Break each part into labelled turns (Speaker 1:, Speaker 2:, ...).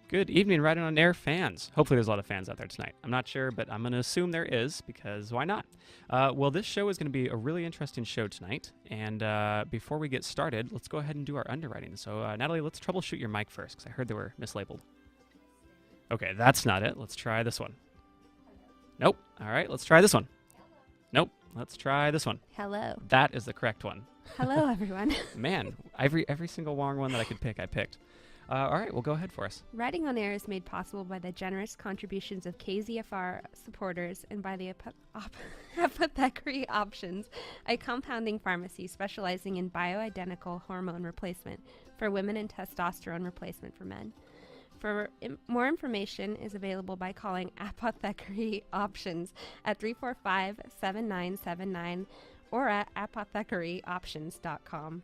Speaker 1: Good evening, Write on Air fans. Hopefully, there's a lot of fans out there tonight. I'm not sure, but I'm going to assume there is because why not? Well, this show is going to be a really interesting show tonight. And before we get started, let's go ahead and do our underwriting. So, Natalie, let's troubleshoot your mic first because I heard they were mislabeled. Okay, that's not it. Let's try this one. Nope. All right, let's try this one. Nope. Let's try this one.
Speaker 2: Hello.
Speaker 1: That is the correct one.
Speaker 2: Hello, everyone.
Speaker 1: Man, every single wrong one that I could pick, I picked. All right, well, go ahead for us.
Speaker 2: Writing on Air is made possible by the generous contributions of KZFR supporters and by the Apothecary Options, a compounding pharmacy specializing in bioidentical hormone replacement for women and testosterone replacement for men. More information is available by calling Apothecary Options at 345-7979 or at apothecaryoptions.com.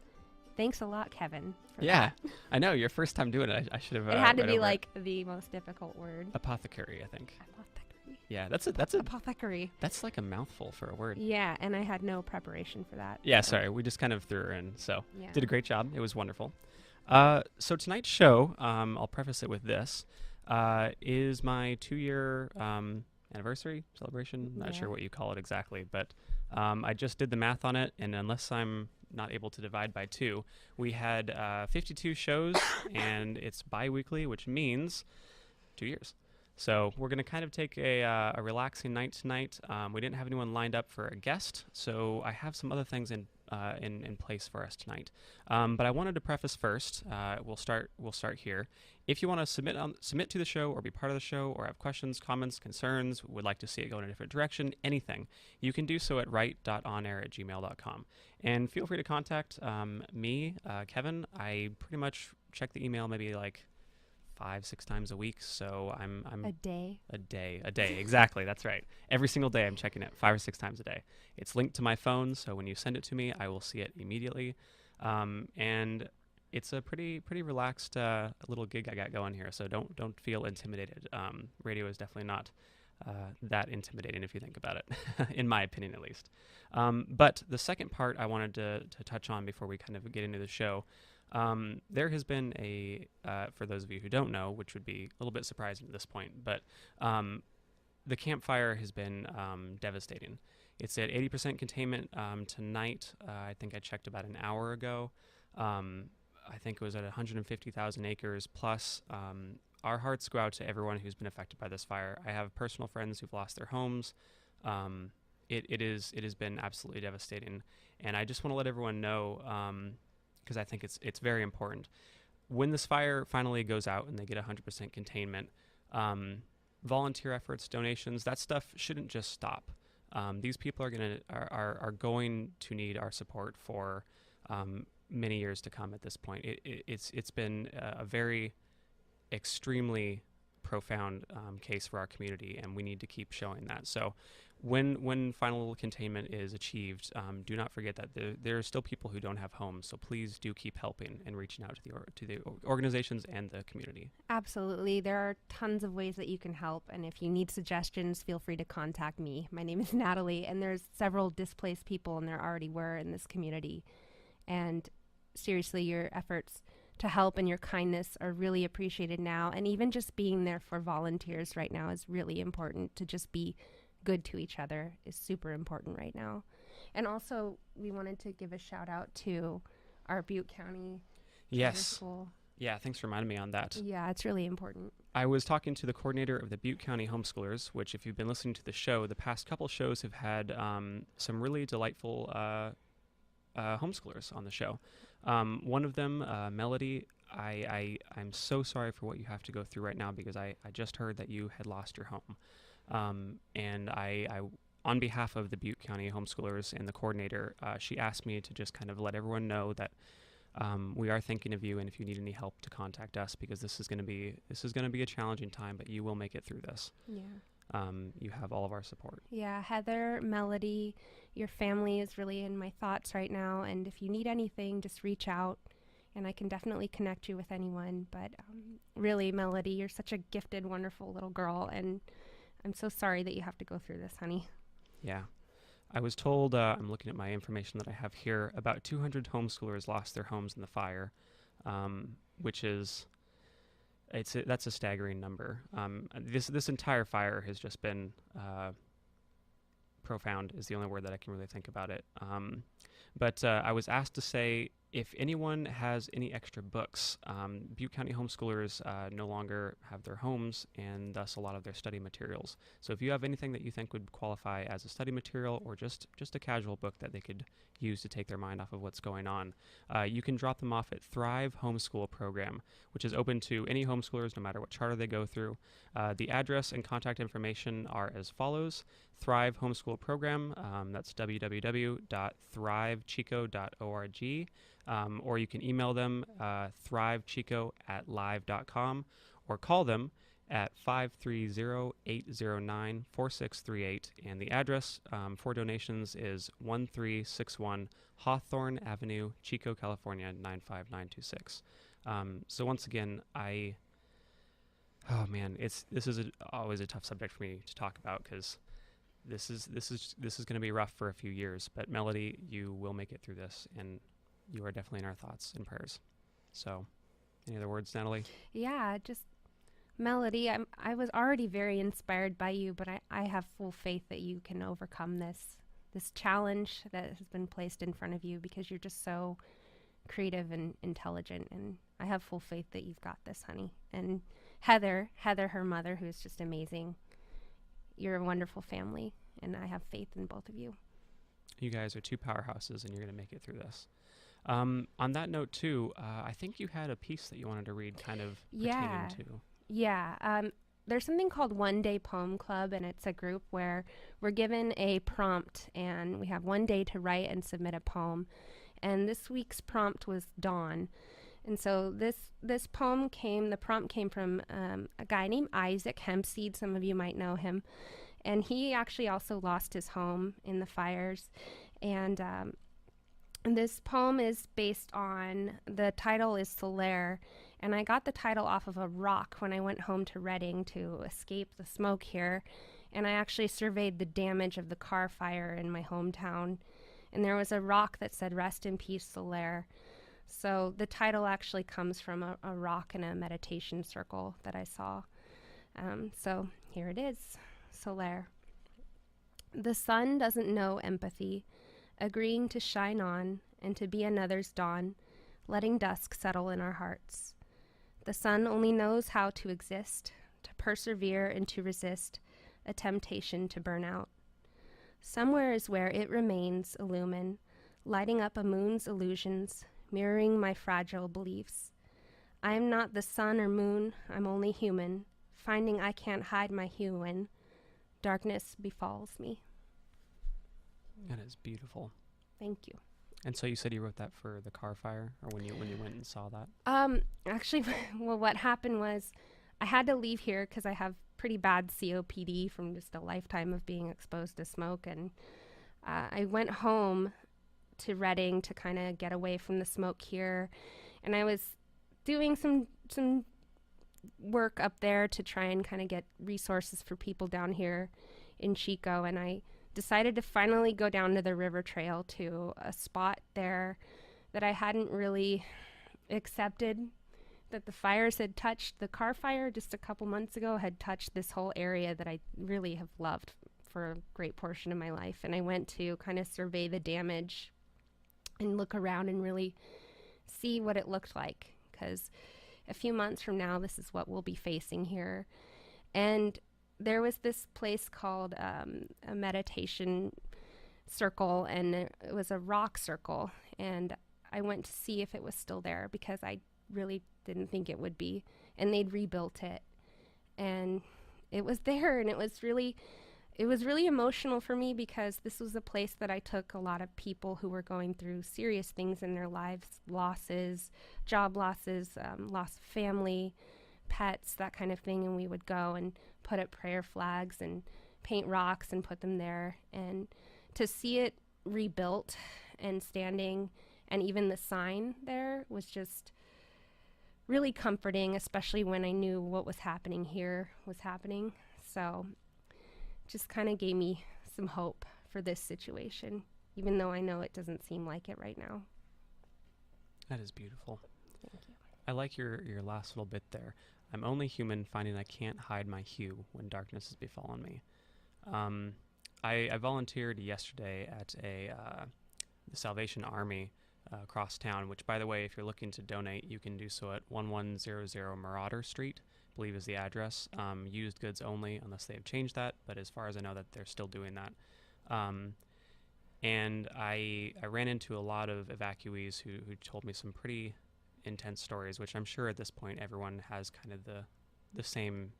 Speaker 2: Thanks a lot, Kevin.
Speaker 1: Yeah, I know. Your first time doing it, I should have.
Speaker 2: It had to be like the most difficult word.
Speaker 1: Apothecary, I think.
Speaker 2: Apothecary.
Speaker 1: Yeah, that's a
Speaker 2: apothecary.
Speaker 1: That's like a mouthful for a word.
Speaker 2: Yeah, and I had no preparation for that.
Speaker 1: Yeah, sorry. We just kind of threw her in. So
Speaker 2: yeah.
Speaker 1: Did a great job. It was wonderful. So tonight's show, I'll preface it with this, is my 2-year anniversary celebration. Not sure what you call it exactly, but I just did the math on it, and unless I'm not able to divide by 2, we had 52 shows, and it's bi-weekly, which means 2 years. So we're going to kind of take a relaxing night tonight. We didn't have anyone lined up for a guest, so I have some other things in place for us tonight. But I wanted to preface first. We'll start here. If you want to submit to the show or be part of the show or have questions, comments, concerns, would like to see it go in a different direction, anything, you can do so at write.onair@gmail.com. And feel free to contact me, Kevin. I pretty much check the email maybe like 5-6 times a week, so I'm
Speaker 2: a day,
Speaker 1: exactly. That's right. Every single day I'm checking it 5 or 6 times a day. It's linked to my phone, so when you send it to me, I will see it immediately. And it's a pretty relaxed little gig I got going here, so don't feel intimidated. Radio is definitely not that intimidating if you think about it, in my opinion at least. But the second part I wanted to touch on before we kind of get into the show. There has been for those of you who don't know, which would be a little bit surprising at this point, but the campfire has been devastating. It's at 80% containment tonight. I think I checked about an hour ago. I think it was at 150,000 acres plus. Our hearts go out to everyone who's been affected by this fire. I have personal friends who've lost their homes. It has been absolutely devastating, and I just want to let everyone know, because I think it's very important. When this fire finally goes out and they get 100% containment, volunteer efforts, donations, that stuff shouldn't just stop. These people are going to need our support for many years to come. At this point, it's been a very extremely profound case for our community, and we need to keep showing that. So when final containment is achieved, do not forget that there are still people who don't have homes, so please do keep helping and reaching out to the organizations and the community.
Speaker 2: Absolutely. There are tons of ways that you can help, and if you need suggestions, feel free to contact me. My name is Natalie, and there's several displaced people, and there already were in this community. And seriously, your efforts to help and your kindness are really appreciated now, and even just being there for volunteers right now is really important. To just be good to each other is super important right now. And also, we wanted to give a shout out to our Butte County School.
Speaker 1: Yeah, thanks for reminding me on that.
Speaker 2: Yeah, it's really important.
Speaker 1: I was talking to the coordinator of the Butte County Homeschoolers, which if you've been listening to the show, the past couple shows have had some really delightful homeschoolers on the show. One of them, Melody, I'm so sorry for what you have to go through right now, because I just heard that you had lost your home. And I, on behalf of the Butte County homeschoolers and the coordinator, she asked me to just kind of let everyone know that we are thinking of you, and if you need any help, to contact us, because this is going to be a challenging time, but you will make it through this.
Speaker 2: Yeah.
Speaker 1: You have all of our support.
Speaker 2: Yeah, Heather, Melody, your family is really in my thoughts right now, and if you need anything, just reach out, and I can definitely connect you with anyone. But really, Melody, you're such a gifted, wonderful little girl, and I'm so sorry that you have to go through this, honey.
Speaker 1: Yeah. I was told, I'm looking at my information that I have here, about 200 homeschoolers lost their homes in the fire, which is That's a staggering number. This entire fire has just been profound is the only word that I can really think about it. But I was asked to say if anyone has any extra books. Butte County homeschoolers no longer have their homes and thus a lot of their study materials. So if you have anything that you think would qualify as a study material or just a casual book that they could use to take their mind off of what's going on, you can drop them off at Thrive Homeschool Program, which is open to any homeschoolers no matter what charter they go through. The address and contact information are as follows. Thrive Homeschool Program, that's www.thrivechico.org. Or you can email them thrivechico@live.com or call them at 530-809-4638. And the address for donations is 1361 Hawthorne Avenue, Chico, California, 95926. So once again, this is always a tough subject for me to talk about because this is going to be rough for a few years. But Melody, you will make it through this, and you are definitely in our thoughts and prayers. So, any other words, Natalie?
Speaker 2: Yeah, just Melody, I was already very inspired by you, but I have full faith that you can overcome this challenge that has been placed in front of you because you're just so creative and intelligent, and I have full faith that you've got this, honey. And Heather, her mother, who is just amazing. You're a wonderful family, and I have faith in both of you.
Speaker 1: You guys are two powerhouses, and you're going to make it through this. On that note, too, I think you had a piece that you wanted to read kind of pertaining to.
Speaker 2: Yeah. There's something called One Day Poem Club, and it's a group where we're given a prompt, and we have 1 day to write and submit a poem. And this week's prompt was Dawn. And so this prompt came from a guy named Isaac Hempseed. Some of you might know him. And he actually also lost his home in the fires. And this poem is based on, the title is Solaire, and I got the title off of a rock when I went home to Reading to escape the smoke here, and I actually surveyed the damage of the car fire in my hometown, and there was a rock that said, "Rest in peace, Solaire." So the title actually comes from a rock in a meditation circle that I saw. So here it is, Solaire. The sun doesn't know empathy, agreeing to shine on and to be another's dawn, letting dusk settle in our hearts. The sun only knows how to exist, to persevere and to resist a temptation to burn out. Somewhere is where it remains illumine, lighting up a moon's illusions, mirroring my fragile beliefs. I am not the sun or moon, I'm only human, finding I can't hide my hue when darkness befalls me.
Speaker 1: That is beautiful.
Speaker 2: Thank you.
Speaker 1: And so you said you wrote that for the car fire, or when you went and saw that?
Speaker 2: Actually, well, what happened was I had to leave here because I have pretty bad COPD from just a lifetime of being exposed to smoke, and I went home to Reading to kind of get away from the smoke here, and I was doing some work up there to try and kind of get resources for people down here in Chico, and I decided to finally go down to the river trail to a spot there that I hadn't really accepted, that the fires had touched. The car fire just a couple months ago had touched this whole area that I really have loved for a great portion of my life. And I went to kind of survey the damage and look around and really see what it looked like, because a few months from now, this is what we'll be facing here. And there was this place called a meditation circle, and it was a rock circle, and I went to see if it was still there because I really didn't think it would be, and they'd rebuilt it, and it was there, and it was really emotional for me because this was a place that I took a lot of people who were going through serious things in their lives, losses, job losses, loss of family, pets, that kind of thing, and we would go and put up prayer flags and paint rocks and put them there, and to see it rebuilt and standing, and even the sign there was just really comforting, especially when I knew what was happening here was happening. So just kind of gave me some hope for this situation, even though I know it doesn't seem like it right now.
Speaker 1: That is beautiful.
Speaker 2: Thank you.
Speaker 1: I like your last little bit there. I'm only human, finding I can't hide my hue when darkness has befallen me. Um, I volunteered yesterday at the Salvation Army across town, which, by the way, if you're looking to donate, you can do so at 1100 Marauder Street, I believe is the address. Used goods only, unless they've changed that, but as far as I know, that they're still doing that. And I ran into a lot of evacuees who told me some pretty intense stories, which I'm sure at this point everyone has kind of the same.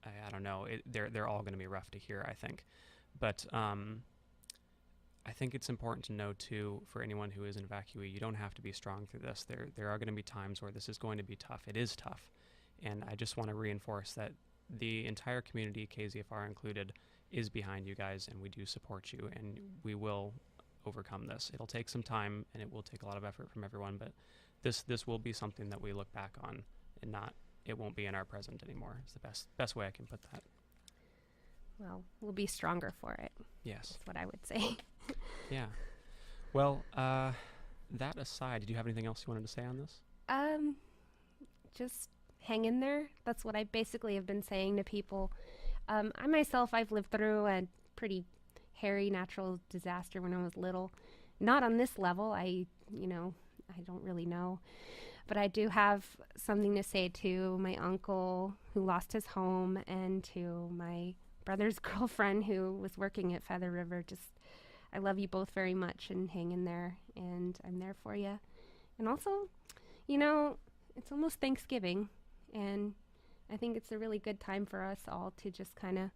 Speaker 1: I don't know. They're all going to be rough to hear, I think, but I think it's important to know too, for anyone who is an evacuee, you don't have to be strong through this. There are going to be times where this is going to be tough. It is tough, and I just want to reinforce that the entire community, KZFR included, is behind you guys, and we do support you, and we will overcome this. It'll take some time, and it will take a lot of effort from everyone, but this will be something that we look back on, and it won't be in our present anymore. It's the best way I can put that.
Speaker 2: Well, we'll be stronger for it.
Speaker 1: Yes.
Speaker 2: That's what I would say.
Speaker 1: Yeah. Well, that aside, did you have anything else you wanted to say on this?
Speaker 2: Just hang in there. That's what I basically have been saying to people. I myself, I've lived through a pretty hairy natural disaster when I was little. Not on this level. I don't really know. But I do have something to say to my uncle who lost his home, and to my brother's girlfriend who was working at Feather River. I love you both very much, and hang in there, and I'm there for you. And also, it's almost Thanksgiving, and I think it's a really good time for us all to just kind of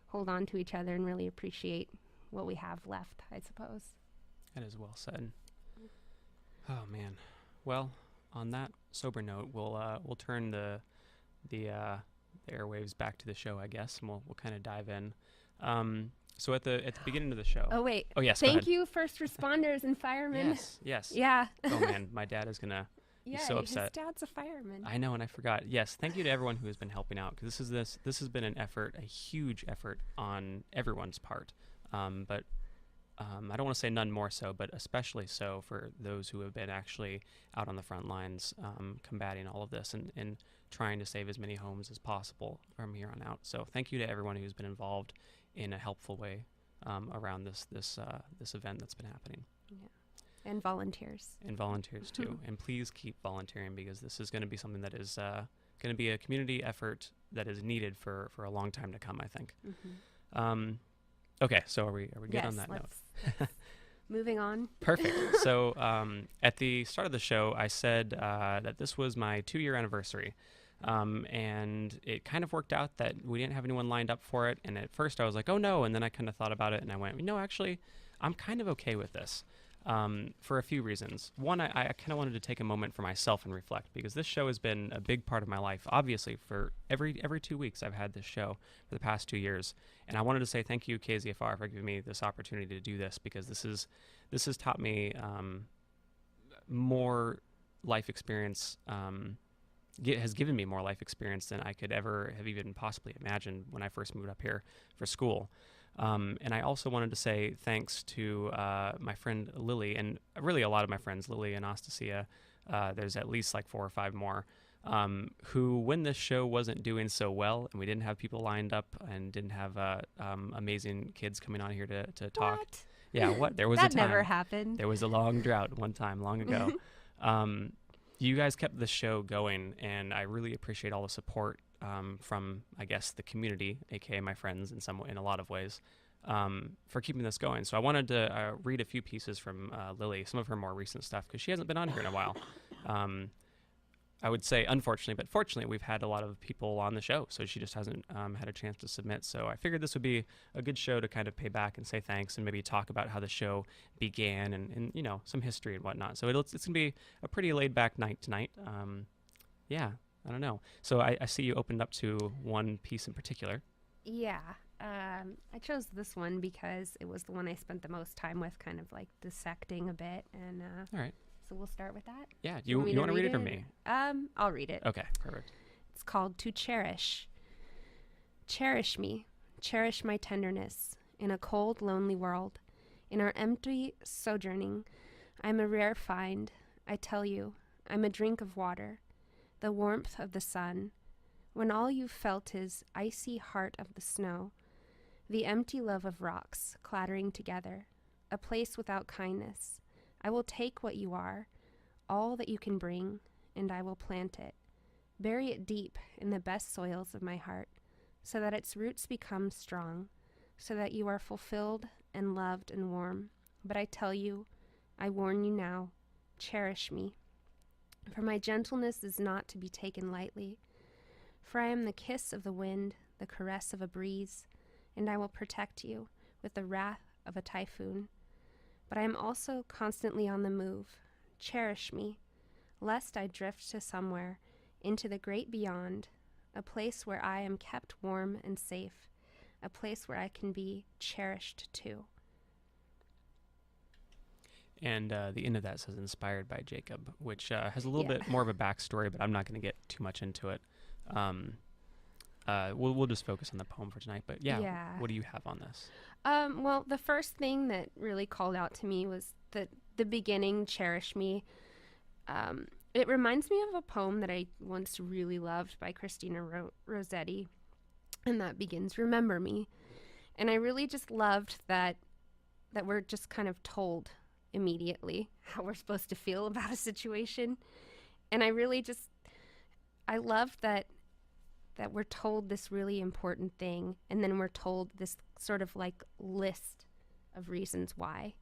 Speaker 2: hold on to each other and really appreciate what we have left, I suppose.
Speaker 1: That is well said. Oh man. Well, on that sober note, we'll turn the airwaves back to the show, I guess, and we'll kind of dive in. So at the beginning of the show.
Speaker 2: Oh wait.
Speaker 1: Oh yes.
Speaker 2: Thank you, first responders and firemen.
Speaker 1: Yes.
Speaker 2: Yeah.
Speaker 1: Oh man, my dad is gonna be so upset.
Speaker 2: His dad's a fireman.
Speaker 1: I know, and I forgot. Yes, thank you to everyone who has been helping out, because this has been an effort, a huge effort on everyone's part. But I don't want to say none more so, but especially so for those who have been actually out on the front lines, combating all of this and trying to save as many homes as possible from here on out. So thank you to everyone who's been involved in a helpful way around this event that's been happening.
Speaker 2: Yeah. And volunteers.
Speaker 1: And volunteers too. And please keep volunteering, because this is going to be something that is going to be a community effort that is needed for a long time to come, I think. Mm-hmm. Okay, so are we good on that note?
Speaker 2: Moving on.
Speaker 1: Perfect. So at the start of the show, I said that this was my 2-year anniversary. And it kind of worked out that we didn't have anyone lined up for it. And at first I was like, oh no. And then I kind of thought about it and I went, actually, I'm kind of okay with this for a few reasons. One, I kind of wanted to take a moment for myself and reflect, because this show has been a big part of my life. Obviously, for every 2 weeks I've had this show for the past 2 years. And I wanted to say thank you, KZFR, for giving me this opportunity to do this, because this has taught me more life experience, has given me more life experience than I could ever have even possibly imagined when I first moved up here for school. And I also wanted to say thanks to my friend Lillie, and really a lot of my friends, Lillie and Anastasia. There's at least like 4 or 5 more, who, when this show wasn't doing so well and we didn't have people lined up and didn't have amazing kids coming on here to talk.
Speaker 2: What?
Speaker 1: Yeah, what? There was
Speaker 2: that
Speaker 1: a time.
Speaker 2: never happened.
Speaker 1: There was a long drought one time long ago. You guys kept the show going, and I really appreciate all the support from, I guess, the community, aka my friends, in a lot of ways, for keeping this going. So I wanted to read a few pieces from Lillie, some of her more recent stuff, because she hasn't been on here in a while. I would say unfortunately, but fortunately, we've had a lot of people on the show, so she just hasn't had a chance to submit. So I figured this would be a good show to kind of pay back and say thanks, and maybe talk about how the show began and some history and whatnot. So it's going to be a pretty laid back night tonight. Yeah, I don't know. So I see you opened up to one piece in particular.
Speaker 2: Yeah. I chose this one because it was the one I spent the most time with, kind of like dissecting a bit. And
Speaker 1: all right.
Speaker 2: So we'll start with that.
Speaker 1: Yeah. You want to read it or me?
Speaker 2: I'll read it.
Speaker 1: Okay, perfect.
Speaker 2: It's called To Cherish. Cherish me. Cherish my tenderness. In a cold, lonely world. In our empty sojourning. I'm a rare find. I tell you. I'm a drink of water. the warmth of the sun, when all you've felt is icy heart of the snow, the empty love of rocks clattering together, a place without kindness. I will take what you are, all that you can bring, and I will plant it, bury it deep in the best soils of my heart, so that its roots become strong, so that you are fulfilled and loved and warm. But I tell you, I warn you now, cherish me. For my gentleness is not to be taken lightly. For I am the kiss of the wind, the caress of a breeze, and I will protect you with the wrath of a typhoon. But I am also constantly on the move. Cherish me, lest I drift to somewhere, into the great beyond, a place where I am kept warm and safe, a place where I can be cherished too.
Speaker 1: And the end of that says inspired by Jacob, which has a little bit more of a backstory, but I'm not going to get too much into it. We'll just focus on the poem for tonight. But what do you have on this?
Speaker 2: Well, the first thing that really called out to me was the beginning, cherish me. It reminds me of a poem that I once really loved by Christina Rossetti, and that begins, remember me. And I really just loved that we're just kind of told immediately how we're supposed to feel about a situation. And I love that we're told this really important thing, and then we're told this sort of like list of reasons why.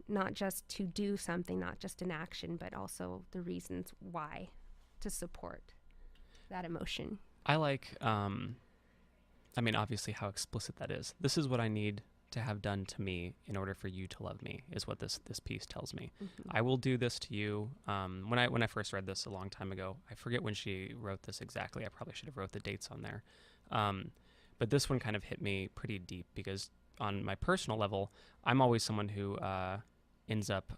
Speaker 2: Not just to do something, not just an action, but also the reasons why to support that emotion.
Speaker 1: I like, obviously how explicit that is. This is what I need to have done to me in order for you to love me, is what this piece tells me. Mm-hmm. I will do this to you. When I first read this a long time ago, I forget when she wrote this exactly. I probably should have wrote the dates on there. But this one kind of hit me pretty deep because on my personal level, I'm always someone who ends up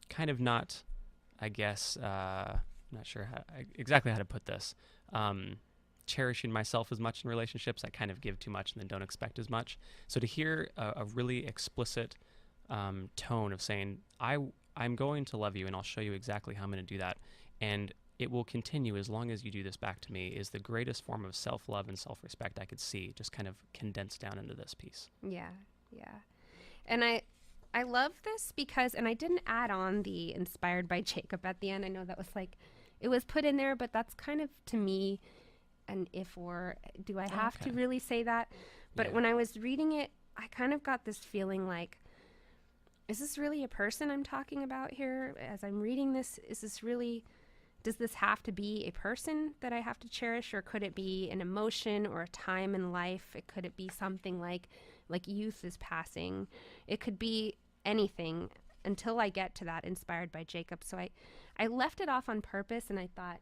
Speaker 1: kind of not, I guess, not sure exactly how to put this, cherishing myself as much in relationships. I kind of give too much and then don't expect as much. So to hear a really explicit tone of saying, I'm going to love you and I'll show you exactly how I'm going to do that, and it will continue as long as you do this back to me, is the greatest form of self-love and self-respect I could see, just kind of condensed down into this piece.
Speaker 2: Yeah. And I love this because, and I didn't add on the inspired by Jacob at the end. I know that was it was put in there, but that's kind of, to me, an if or do I have to really say that? But when I was reading it, I kind of got this feeling like, is this really a person I'm talking about here? As I'm reading this, does this have to be a person that I have to cherish, or could it be an emotion or a time in life? Could it be something like youth is passing? It could be anything until I get to that inspired by Jacob. So I left it off on purpose, and I thought,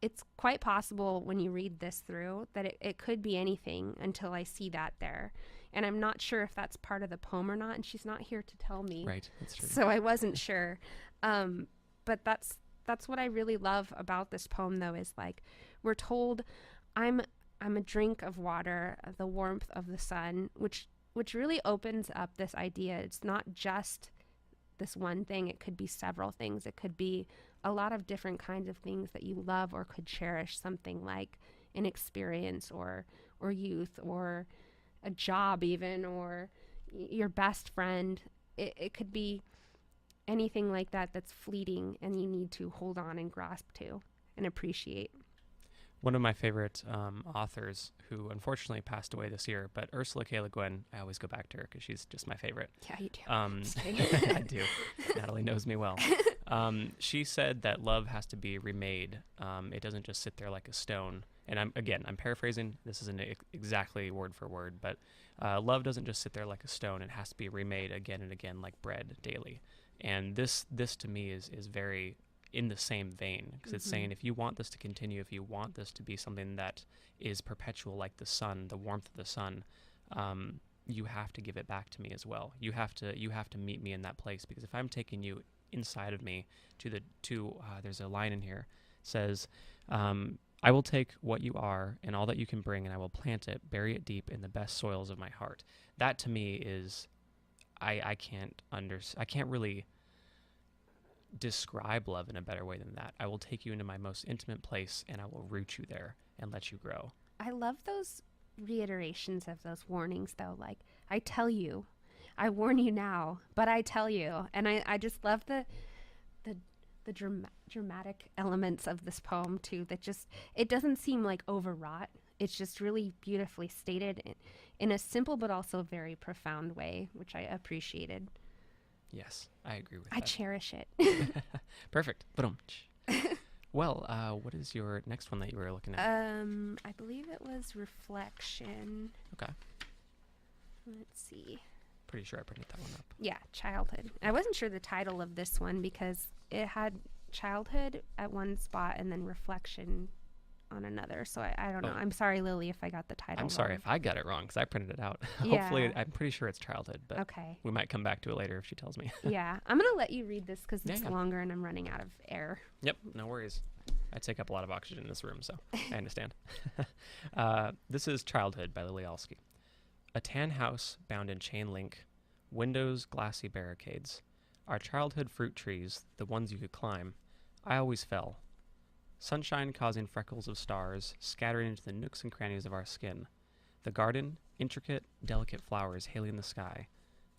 Speaker 2: it's quite possible when you read this through that it could be anything until I see that there. And I'm not sure if that's part of the poem or not, and she's not here to tell me.
Speaker 1: Right, that's true.
Speaker 2: So I wasn't sure. But that's what I really love about this poem, though, is we're told I'm a drink of water, the warmth of the sun, which really opens up this idea. It's not just this one thing. It could be several things. It could be a lot of different kinds of things that you love or could cherish, something like an experience or youth or a job even, or your best friend. It could be anything like that that's fleeting and you need to hold on and grasp to and appreciate.
Speaker 1: One of my favorite authors, who unfortunately passed away this year, but Ursula K. Le Guin, I always go back to her because she's just my favorite.
Speaker 2: Yeah, you do.
Speaker 1: I do. Natalie knows me well. She said that love has to be remade. It doesn't just sit there like a stone. And I'm paraphrasing. This isn't exactly word for word, but love doesn't just sit there like a stone. It has to be remade again and again like bread daily. And this to me is very in the same vein, because it's saying, if you want this to continue, if you want this to be something that is perpetual like the sun, the warmth of the sun, you have to give it back to me as well. You have to meet me in that place, because if I'm taking you inside of me there's a line in here, says, I will take what you are and all that you can bring, and I will plant it, bury it deep in the best soils of my heart. That to me is, I can't really describe love in a better way than that. I will take you into my most intimate place and I will root you there and let you grow.
Speaker 2: I love those reiterations of those warnings, though. Like, I tell you, I warn you now, but I tell you. And I just love the dramatic elements of this poem, too, that just, it doesn't seem like overwrought. It's just really beautifully stated in a simple but also very profound way, which I appreciated.
Speaker 1: Yes, I agree with
Speaker 2: I
Speaker 1: that.
Speaker 2: cherish it.
Speaker 1: Perfect. Well, what is your next one that you were looking at?
Speaker 2: I believe it was Reflection.
Speaker 1: Okay.
Speaker 2: Let's see.
Speaker 1: Pretty sure I printed that one up.
Speaker 2: Yeah, childhood. I wasn't sure the title of this one because it had childhood at one spot and then reflection on another. So I don't know. I'm sorry, Lillie, if I got the title
Speaker 1: I'm
Speaker 2: wrong.
Speaker 1: sorry if I got it wrong because I printed it out.
Speaker 2: Yeah.
Speaker 1: Hopefully, I'm pretty sure it's childhood, but
Speaker 2: Okay.
Speaker 1: we might come back to it later if she tells me.
Speaker 2: Yeah. I'm going to let you read this because it's
Speaker 1: Yeah.
Speaker 2: longer and I'm running out of air.
Speaker 1: Yep, no worries. I take up a lot of oxygen in this room, so I understand. This is Childhood by Lillie Alsky. A tan house bound in chain link, windows glassy barricades. Our childhood fruit trees, the ones you could climb, I always fell. Sunshine causing freckles of stars scattered into the nooks and crannies of our skin. The garden, intricate, delicate flowers hailing the sky.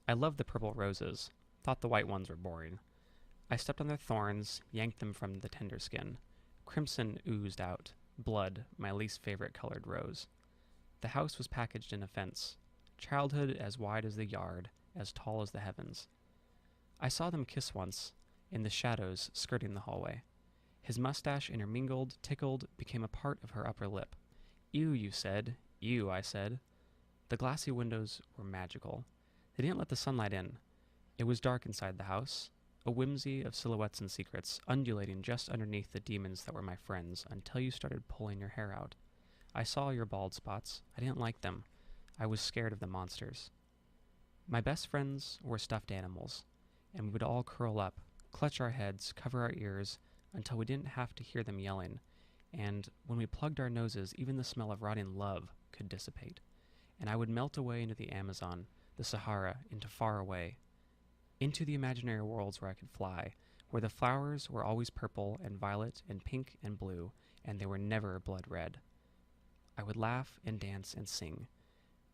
Speaker 1: I loved the purple roses, thought the white ones were boring. I stepped on their thorns, yanked them from the tender skin. Crimson oozed out, blood, my least favorite colored rose. The house was packaged in a fence, childhood as wide as the yard, as tall as the heavens. I saw them kiss once, in the shadows skirting the hallway. His mustache intermingled, tickled, became a part of her upper lip. Ew, you said. Ew, I said. The glassy windows were magical. They didn't let the sunlight in. It was dark inside the house, a whimsy of silhouettes and secrets, undulating just underneath the demons that were my friends, until you started pulling your hair out. I saw your bald spots. I didn't like them. I was scared of the monsters. My best friends were stuffed animals, and we would all curl up, clutch our heads, cover our ears, until we didn't have to hear them yelling, and when we plugged our noses, even the smell of rotting love could dissipate, and I would melt away into the Amazon, the Sahara, into far away, into the imaginary worlds where I could fly, where the flowers were always purple and violet and pink and blue, and they were never blood red. I would laugh and dance and sing,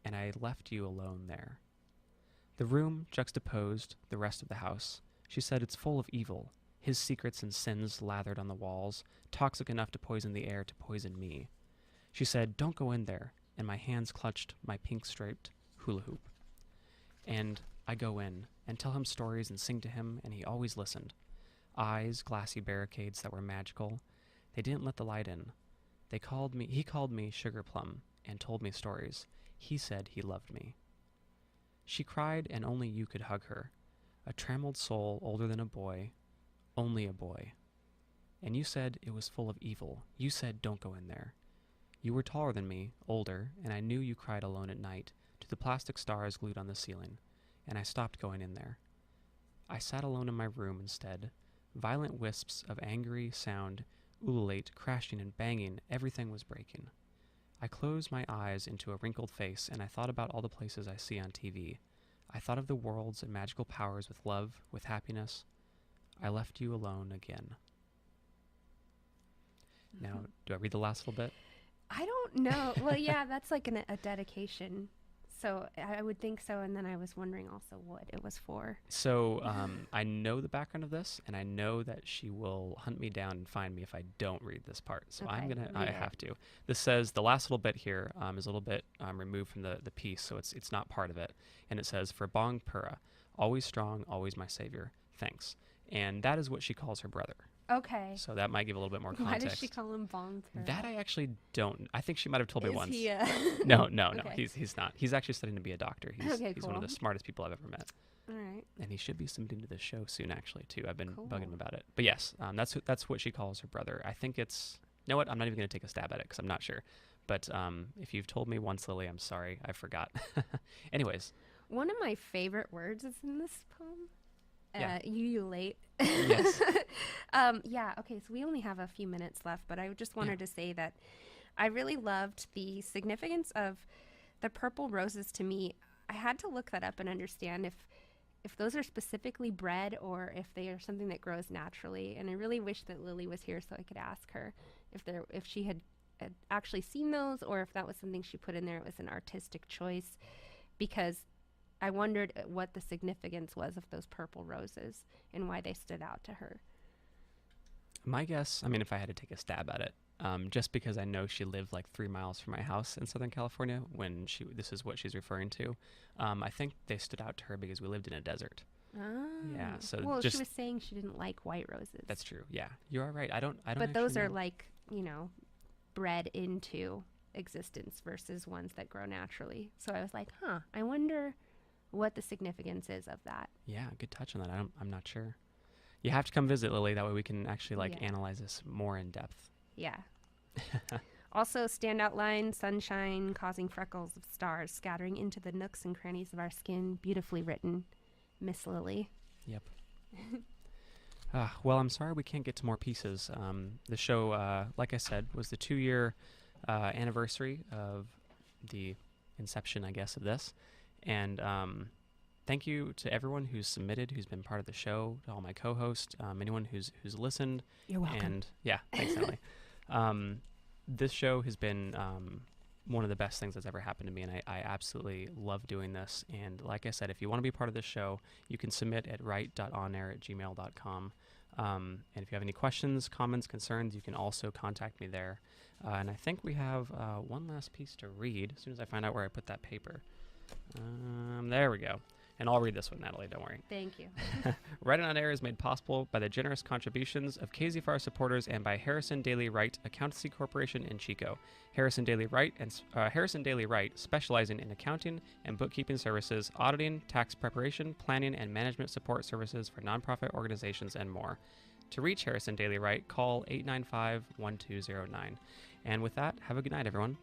Speaker 1: and I left you alone there. The room juxtaposed the rest of the house. She said it's full of evil, his secrets and sins lathered on the walls, toxic enough to poison the air to poison me. She said, don't go in there, and my hands clutched my pink-striped hula hoop. And I go in and tell him stories and sing to him, and he always listened. Eyes, glassy barricades that were magical. They didn't let the light in. He called me Sugar Plum and told me stories. He said he loved me. She cried, and only you could hug her. A trammeled soul older than a boy, only a boy. And you said it was full of evil. You said don't go in there. You were taller than me, older, and I knew you cried alone at night to the plastic stars glued on the ceiling, and I stopped going in there. I sat alone in my room instead. Violent wisps of angry sound ululate, crashing and banging, everything was breaking. I closed my eyes into a wrinkled face, and I thought about all the places I see on TV. I thought of the worlds and magical powers with love, with happiness. I left you alone again. Now, do I read the last little bit?
Speaker 2: I don't know. Well, yeah, that's like a dedication. So I would think so. And then I was wondering also what it was for.
Speaker 1: So I know the background of this, and I know that she will hunt me down and find me if I don't read this part. So
Speaker 2: Okay,
Speaker 1: I have to. This says the last little bit here is a little bit removed from the piece, so it's not part of it. And it says, for Bong Pura, always strong, always my savior. Thanks. And that is what she calls her brother.
Speaker 2: Okay.
Speaker 1: So that might give a little bit more context.
Speaker 2: Why does she call him Bong Pura?
Speaker 1: That I actually don't. I think she might have told me
Speaker 2: Is
Speaker 1: once.
Speaker 2: he
Speaker 1: No.
Speaker 2: Okay.
Speaker 1: He's not. He's actually studying to be a doctor. He's one of the
Speaker 2: cool.
Speaker 1: smartest people I've ever met.
Speaker 2: All right.
Speaker 1: And he should be submitting to the show soon, actually, too. I've been
Speaker 2: Cool.
Speaker 1: bugging him about it. But yes, that's what she calls her brother. I think it's. You know what? I'm not even going to take a stab at it because I'm not sure. But if you've told me once, Lillie, I'm sorry. I forgot. Anyways.
Speaker 2: One of my favorite words is in this poem.
Speaker 1: Yeah.
Speaker 2: Ululate.
Speaker 1: Yes.
Speaker 2: Yeah. Okay. So we only have a few minutes left, but I just wanted to say that I really loved the significance of the purple roses to me. I had to look that up and understand if those are specifically bred or if they are something that grows naturally. And I really wish that Lillie was here so I could ask her if she had actually seen those, or if that was something she put in there. It was an artistic choice, because I wondered what the significance was of those purple roses and why they stood out to her.
Speaker 1: My guess, I mean, if I had to take a stab at it, just because I know she lived like 3 miles from my house in Southern California when this is what she's referring to. I think they stood out to her because we lived in a desert.
Speaker 2: Ah.
Speaker 1: Yeah. So
Speaker 2: well,
Speaker 1: just,
Speaker 2: she was saying she didn't like white roses.
Speaker 1: that's true. Yeah, you are right. I don't.
Speaker 2: But those are
Speaker 1: know.
Speaker 2: like, bred into existence versus ones that grow naturally. So I was like, I wonder what the significance is of that.
Speaker 1: Yeah, good touch on that. I'm not sure. You have to come visit, Lillie. That way we can actually analyze this more in depth.
Speaker 2: Yeah. Also, standout line, sunshine causing freckles of stars scattering into the nooks and crannies of our skin. Beautifully written, Miss Lillie.
Speaker 1: Yep. Well, I'm sorry we can't get to more pieces. The show, like I said, was the 2-year anniversary of the inception, I guess, of this. And thank you to everyone who's submitted, who's been part of the show, to all my co-hosts, anyone who's listened.
Speaker 2: You're welcome.
Speaker 1: And yeah, thanks, Natalie. This show has been one of the best things that's ever happened to me, and I absolutely love doing this. And like I said, if you want to be part of this show, you can submit at write.onair@gmail.com. And if you have any questions, comments, concerns, you can also contact me there. And I think we have one last piece to read as soon as I find out where I put that paper. There we go. And I'll read this one, Natalie, don't worry.
Speaker 2: Thank you.
Speaker 1: Write It On Air is made possible by the generous contributions of KZFR supporters and by Harrison Daily Wright Accountancy Corporation in Chico. Harrison Daily Wright specializing in accounting and bookkeeping services, auditing, tax preparation, planning, and management support services for nonprofit organizations and more. To reach Harrison Daily Wright, call 895-1209. And with that, have a good night, everyone.